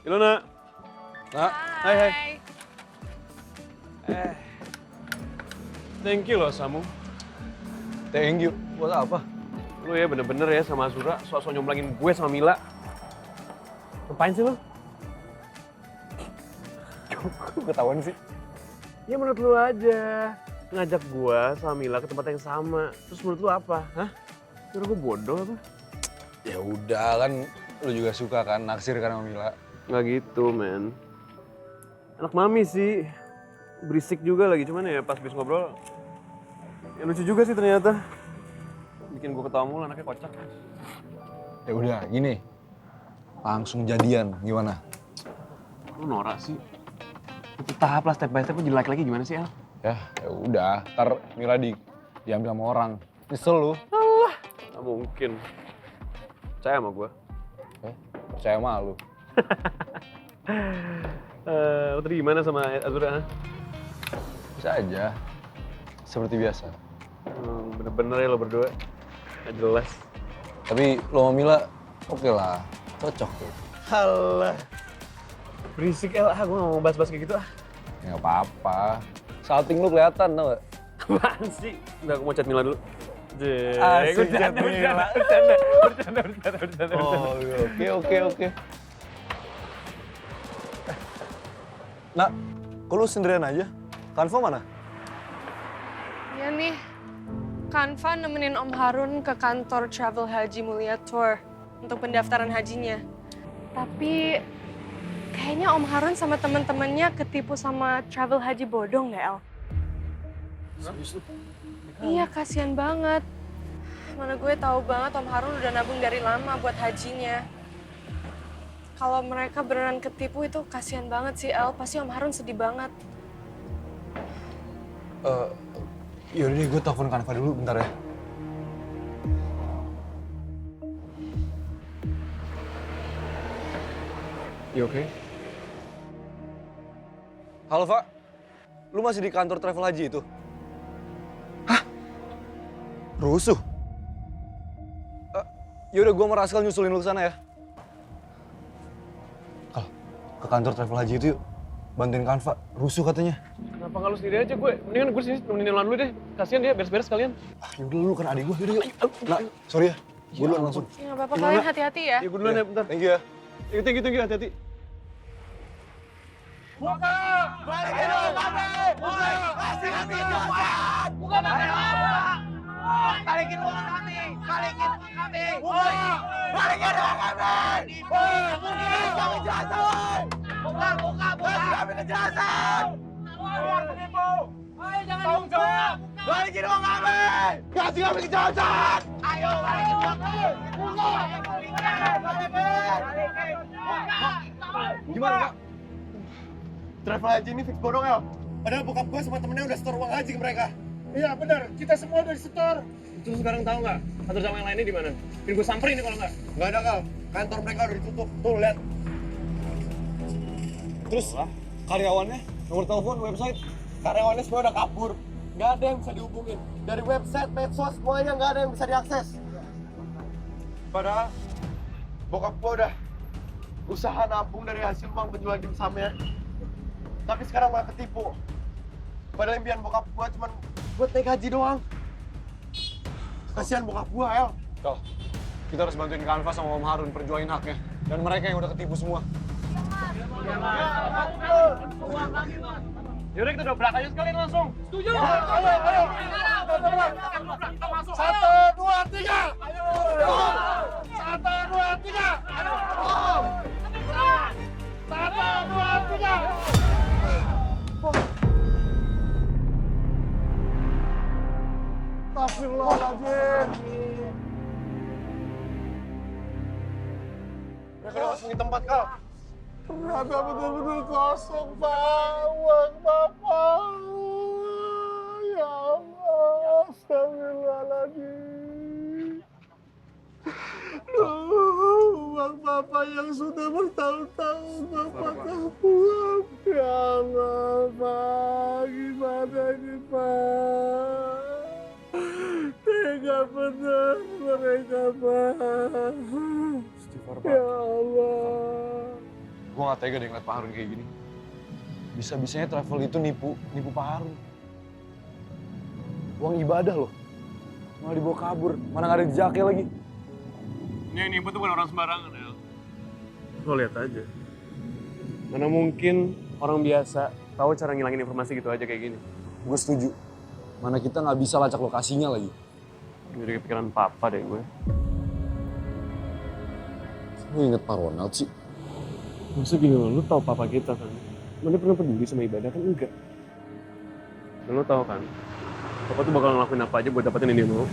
Ilona. Nak. Hai. Thank you loh, Samu. Thank you. Buat apa? Lu ya bener-bener ya sama Azura, sok-sok nyomblangin gue sama Mila. Ngapain sih lu? Kok ketahuan sih? Ya menurut lu aja. Ngajak gue sama Mila ke tempat yang sama. Terus menurut lu apa? Hah? Menurut gue bodoh apa? Ya udah kan, lu juga suka kan naksir kan sama Mila. Nggak gitu, men. Anak mami sih. Berisik juga lagi, cuman ya pas bis ngobrol. Ya lucu juga sih ternyata. Bikin gue ketawa mulu, anaknya kocak. Ya udah, gini. Langsung jadian, gimana? Lu norak sih. Itu tahap lah, step by step jadi laki-laki gimana sih, El? Ya udah, ntar Mila diambil sama orang. Nyesel lu. Allah, nggak mungkin. Percaya sama gue. Percaya sama lu. Lo tadi gimana sama Azura? Ha? Bisa aja. Seperti biasa. Bener-bener ya lo berdua. Gak jelas. Tapi lo sama Mila, oke lah. Cocok tuh. Halah. Berisik El, gue gak mau bahas-bahas kayak gitu ah. Ya gak apa-apa. Salting lu kelihatan tau gak? Apaan sih? Udah, aku mau chat Mila dulu. Bercanda. Oh, oke. Nak, kok lu sendirian aja? Kanva mana? Iya nih, Kanva nemenin Om Harun ke kantor Travel Haji Mulia Tour untuk pendaftaran hajinya. Tapi kayaknya Om Harun sama teman-temannya ketipu sama travel haji bodong deh, El. Iya, kasihan banget. Mana gue tahu banget Om Harun udah nabung dari lama buat hajinya. Kalau mereka beneran ketipu itu kasihan banget sih, El. Pasti Om Harun sedih banget. Yaudah deh, gue telepon Kanva dulu bentar ya. You okay? Halo, Pak. Lu masih di kantor travel haji itu? Hah? Rusuh? Yaudah, gue sama Raskal nyusulin lu ke sana ya. Kal, ke kantor travel haji itu yuk. Bantuin Kanva, rusuh katanya. Kenapa nggak lu sendiri aja gue? Mendingan gue sini nemenin Lan dulu deh. Kasian dia beres-beres kalian. Yaudah lu kan adik gue, yaudah yuk. Nah, sorry ya. Gue duluan langsung. Ya nggak apa-apa, kalian hati-hati ya. Ya gue duluan ya, bentar. Thank you ya. Thank you, hati-hati. Buka! Balikin uang kami! Buka! Kasih kami jawaban! Buka balikin uang kami! Balikin uang kami! Buka! Balikin uang kami! Buka! Kami jelasin! Buka! Kasih kami kejelasan! Keluar penipu! Ayo jangan tanggung jawab! Balikin uang kami! Kasih kami kejelasan! Ayo balikin uang kami! Buka! Balikin! Gimana, Pak? Travel haji ini fix bodong, El. Padahal bokap gue sama temennya udah setor uang haji ke mereka. Iya benar, kita semua udah disetor. Terus sekarang tahu nggak kantor sama yang lainnya di mana? Bikin gue samperin nih kalau nggak. Nggak ada, Kal. Kantor mereka udah ditutup. Tuh, lihat. Terus karyawannya, nomor telepon, website? Karyawannya semua udah kabur. Nggak ada yang bisa dihubungin. Dari website, medsos, semuanya nggak ada yang bisa diakses. Padahal bokap gue udah usaha nabung dari hasil uang penjualan dimsumnya. Tapi sekarang malah ketipu. Padahal impian bokap gua cuma buat naik haji doang. Kasihan bokap gua, El. Kal, kita harus bantuin Kanva sama Om Harun perjuangin haknya. Dan mereka yang udah ketipu semua. Yaudah kita dobrak aja sekalian langsung. Setuju? Ayo. 1, 2, 3. Ayo. 1, 2, 3. Ayo. 1, 2, 3. Astagfirullahaladzim. Mereka udah masukin tempat, Kal. Ternyata betul-betul kosong, Pak. Uang Bapak. Ya Allah, astagfirullahaladzim. Uang Bapak yang sudah bertahun-tahun Bapak tak pulang. Ya Allah, Pak. Gimana ini, Pak? Tega benar mereka, Pak. Istighfar, Pak. Ya Allah. Gue gak tega deh ngeliat Pak Harun kayak gini. Bisa-bisanya travel itu nipu Pak Harun. Uang ibadah loh. Malah dibawa kabur, mana gak ada jejaknya lagi. Ini yang nipu tuh bukan orang sembarangan, El. Lo lihat aja. Mana mungkin orang biasa tahu cara ngilangin informasi gitu aja kayak gini. Gue setuju. Mana kita nggak bisa lacak lokasinya lagi. Jadi kepikiran papa deh gue. Lu inget Pak Ronald sih? Maksudnya gini loh, lu tau papa kita kan? Mana pernah peduli sama ibadah kan? Enggak. Dan lu tau kan, papa tuh bakal ngelakuin apa aja buat dapetin yang dia mau.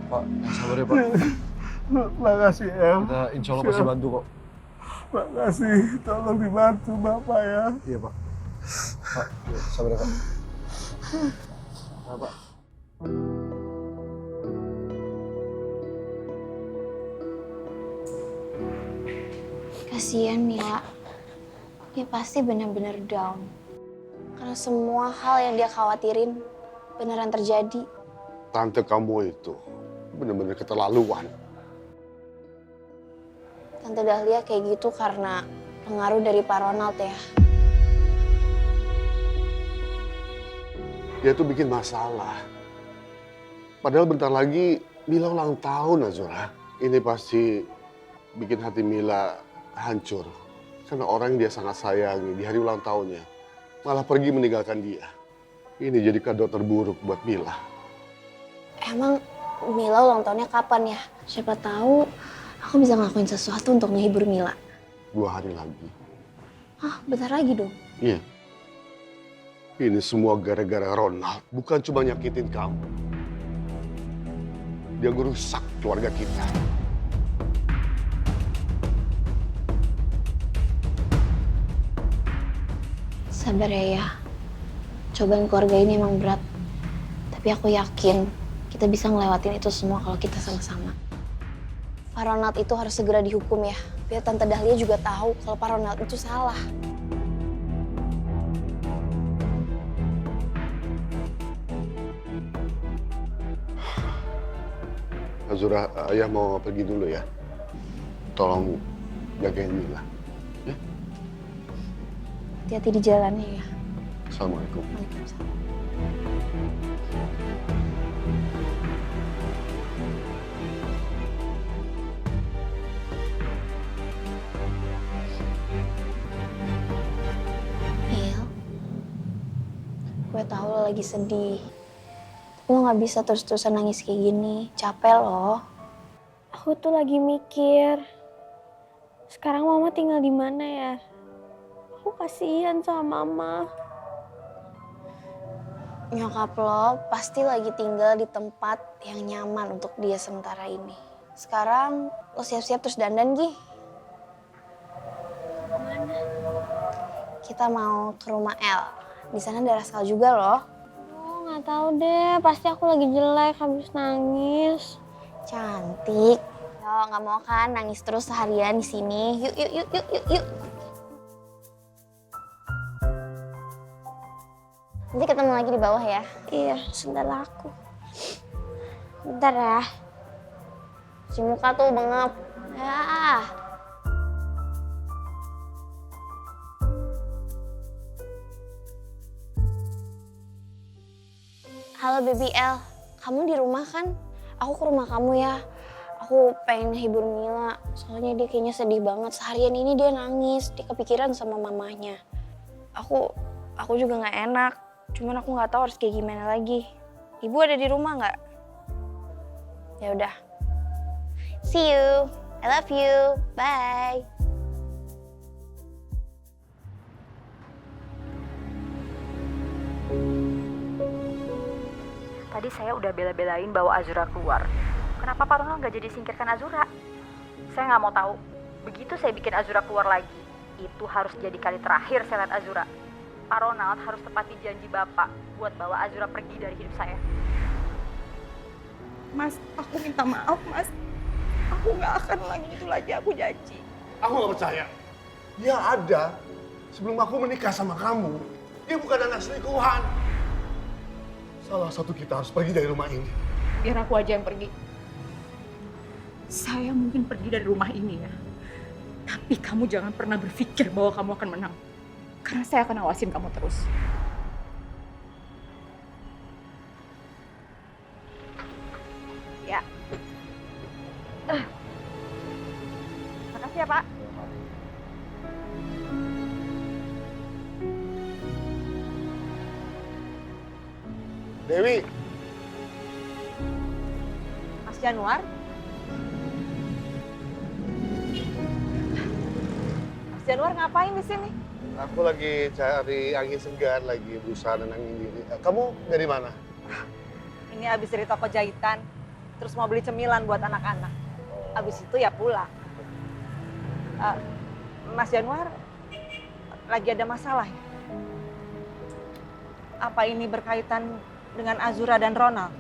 Pak, sabar ya Pak. Makasih, El. Kita insya Allah pasti bantu kok. Makasih, tolong dibantu Bapak ya. Iya Pak. Pak, ya, sabar ya Pak. Nah, Pak. Kasian Mila. Dia pasti benar-benar down. Karena semua hal yang dia khawatirin beneran terjadi. Tante kamu itu bener-bener keterlaluan. Tante Dahlia kayak gitu karena pengaruh dari Pak Ronald ya. Dia tuh bikin masalah. Padahal bentar lagi Mila ulang tahun, Azura. Ini pasti bikin hati Mila hancur. Karena orang yang dia sangat sayangi di hari ulang tahunnya malah pergi meninggalkan dia. Ini jadi kado terburuk buat Mila. Emang Mila ulang tahunnya kapan ya? Siapa tahu aku bisa ngelakuin sesuatu untuk menghibur Mila. 2 hari lagi. Hah, bentar lagi dong. Iya. Ini semua gara-gara Ronald. Bukan cuma nyakitin kamu. Dia ngerusak keluarga kita. Sabar ya. Cobaan keluarga ini emang berat. Tapi aku yakin kita bisa ngelewatin itu semua kalau kita sama-sama. Pak Ronald itu harus segera dihukum ya. Biar Tante Dahlia juga tahu kalau Pak Ronald itu salah. Azura, ayah mau pergi dulu ya. Tolong jagain Mila. Ya? Hati-hati di jalannya ya. Assalamualaikum. Waalaikumsalam. Mil, gue tahu lo lagi sedih. Lo gak bisa terus-terusan nangis kayak gini. Capek loh. Aku tuh lagi mikir, sekarang mama tinggal di mana ya? Aku kasihan sama mama. Nyokap lo pasti lagi tinggal di tempat yang nyaman untuk dia sementara ini. Sekarang lo siap-siap terus dandan, Gi. Mana? Kita mau ke rumah El. Di sana ada Raskal juga loh. Oh, nggak tahu deh. Pasti aku lagi jelek habis nangis. Cantik. Yo, nggak mau kan nangis terus seharian di sini? Yuk, yuk, yuk, yuk, yuk, yuk. Nanti ketemu lagi di bawah ya. Iya, sendal aku. Bentar ya. Si muka tuh bengap. Ya. Halo baby El, kamu di rumah kan? Aku ke rumah kamu ya. Aku pengen ngehibur Mila, soalnya dia kayaknya sedih banget. Seharian ini dia nangis, dia kepikiran sama mamanya. Aku juga nggak enak, cuman aku nggak tahu harus kayak gimana lagi. Ibu ada di rumah nggak? Ya udah. See you. I love you. Bye. Tadi saya udah bela-belain bawa Azura keluar. Kenapa Pak Ronald nggak jadi singkirkan Azura? Saya nggak mau tahu. Begitu saya bikin Azura keluar lagi, itu harus jadi kali terakhir saya lihat Azura. Pak Ronald harus tepati janji Bapak buat bawa Azura pergi dari hidup saya. Mas, aku minta maaf, Mas. Aku nggak akan lagi itu lagi, aku janji. Aku gak percaya. Dia ada sebelum aku menikah sama kamu. Dia bukan anak selingkuhan. Salah satu kita harus pergi dari rumah ini. Biar aku aja yang pergi. Saya mungkin pergi dari rumah ini ya. Tapi kamu jangan pernah berpikir bahwa kamu akan menang. Karena saya akan awasin kamu terus. Ya. Makasih ya, Pak. Dewi. Mas Januar? Mas Januar ngapain di sini? Aku lagi cari angin segar, lagi berusaha nenangin diri. Kamu dari mana? Ini abis dari toko jahitan, terus mau beli cemilan buat anak-anak. Abis itu ya pulang. Mas Januar, lagi ada masalah ya? Apa ini berkaitan dengan Azura dan Ronald?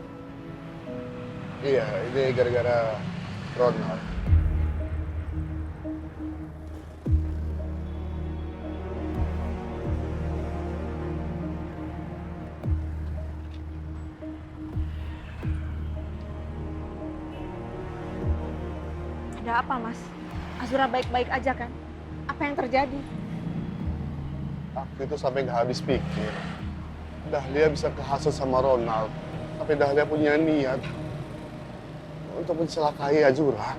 Iya, ini gara-gara Ronald. Ada apa, Mas? Azura baik-baik aja kan? Apa yang terjadi? Aku itu sampai nggak habis pikir. Dahlia bisa kehasut sama Ronald. Tapi Dahlia punya niat untuk mencelakai Azura.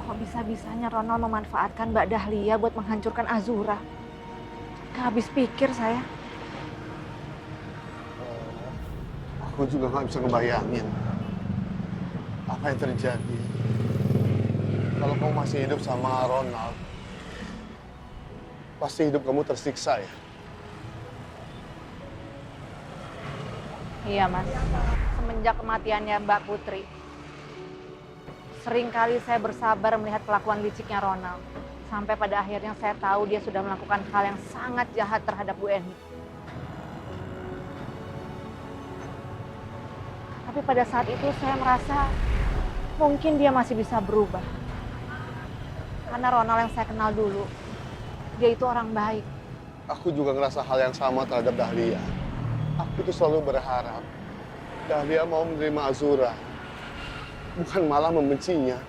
Kok bisa-bisanya Ronald memanfaatkan Mbak Dahlia buat menghancurkan Azura? Gak habis pikir saya. Aku juga nggak bisa ngebayangin apa yang terjadi kalau kamu masih hidup sama Ronald. Pasti hidup kamu tersiksa ya. Iya, Mas. Semenjak kematiannya Mbak Putri, seringkali saya bersabar melihat kelakuan liciknya Ronald. Sampai pada akhirnya saya tahu dia sudah melakukan hal yang sangat jahat terhadap Bu Eni. Tapi pada saat itu saya merasa mungkin dia masih bisa berubah. Karena Ronald yang saya kenal dulu, dia itu orang baik. Aku juga ngerasa hal yang sama terhadap Dahlia. Aku tuh selalu berharap Dahlia mau menerima Azura, bukan malah membencinya.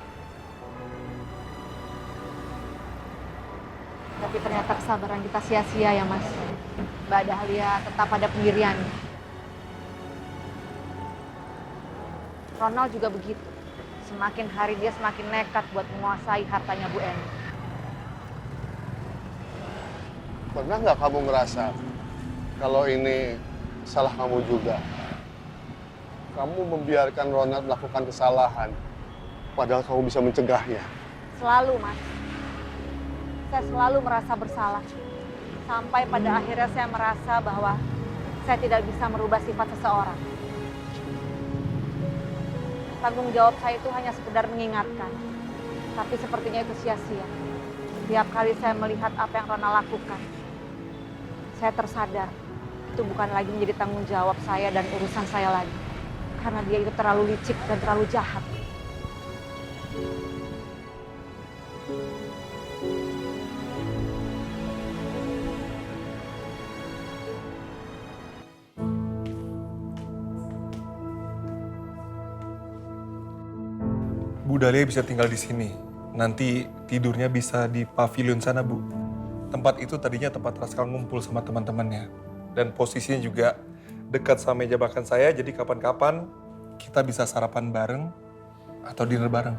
Tapi ternyata kesabaran kita sia-sia ya, Mas. Mbak Dahlia tetap pada pendiriannya. Ronald juga begitu. Semakin hari dia semakin nekat buat menguasai hartanya Bu Eni. Pernah nggak kamu ngerasa kalau ini salah kamu juga? Kamu membiarkan Ronald melakukan kesalahan, padahal kamu bisa mencegahnya. Selalu, Mas. Saya selalu merasa bersalah. Sampai pada akhirnya saya merasa bahwa saya tidak bisa merubah sifat seseorang. Tanggung jawab saya itu hanya sekedar mengingatkan. Tapi sepertinya itu sia-sia. Setiap kali saya melihat apa yang Ronald lakukan, saya tersadar itu bukan lagi menjadi tanggung jawab saya dan urusan saya lagi. Karena dia itu terlalu licik dan terlalu jahat. Bu Dahlia bisa tinggal di sini. Nanti tidurnya bisa di pavilion sana, Bu. Tempat itu tadinya tempat Raskal ngumpul sama teman-temannya. Dan posisinya juga dekat sama meja makan saya, jadi kapan-kapan kita bisa sarapan bareng atau dinner bareng.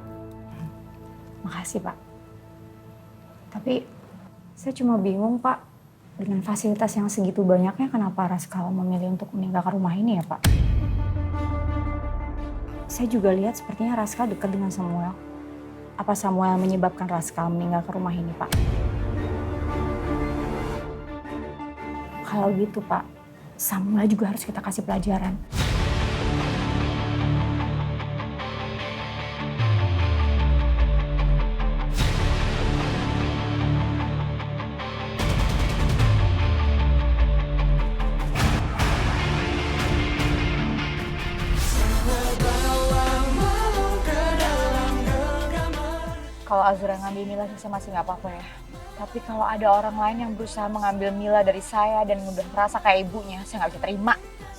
Makasih, Pak. Tapi saya cuma bingung, Pak. Dengan fasilitas yang segitu banyaknya, kenapa Raskal memilih untuk meninggalkan rumah ini ya, Pak? Saya juga lihat sepertinya Raskal dekat dengan Samuel. Apa Samuel yang menyebabkan Raskal meninggalkan rumah ini, Pak? Kalau gitu, Pak, Samuel juga harus kita kasih pelajaran. Kalau Azura ngambil Mila saya masih nggak apa-apa ya. Tapi kalau ada orang lain yang berusaha mengambil Mila dari saya dan udah merasa kayak ibunya, saya nggak bisa terima.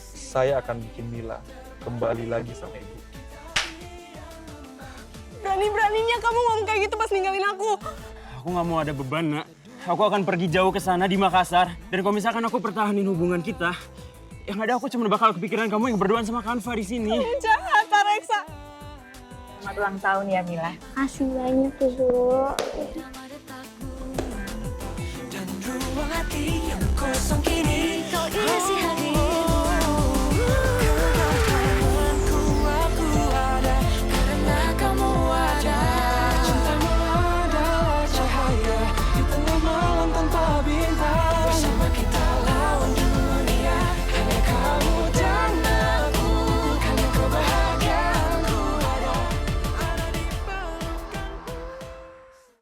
Saya akan bikin Mila kembali lagi sama ibu. Berani-beraninya kamu ngomong kayak gitu pas ninggalin aku. Aku nggak mau ada beban, Nak. Aku akan pergi jauh ke sana di Makassar. Dan kalau misalkan aku pertahanin hubungan kita, yang ada aku cuma bakal kepikiran kamu yang berduaan sama Kanva di sini. Kamu jahat, Reksa. Selamat ulang tahun ya, Mila. Makasih banyak, Ibu. Dan ruang hati yang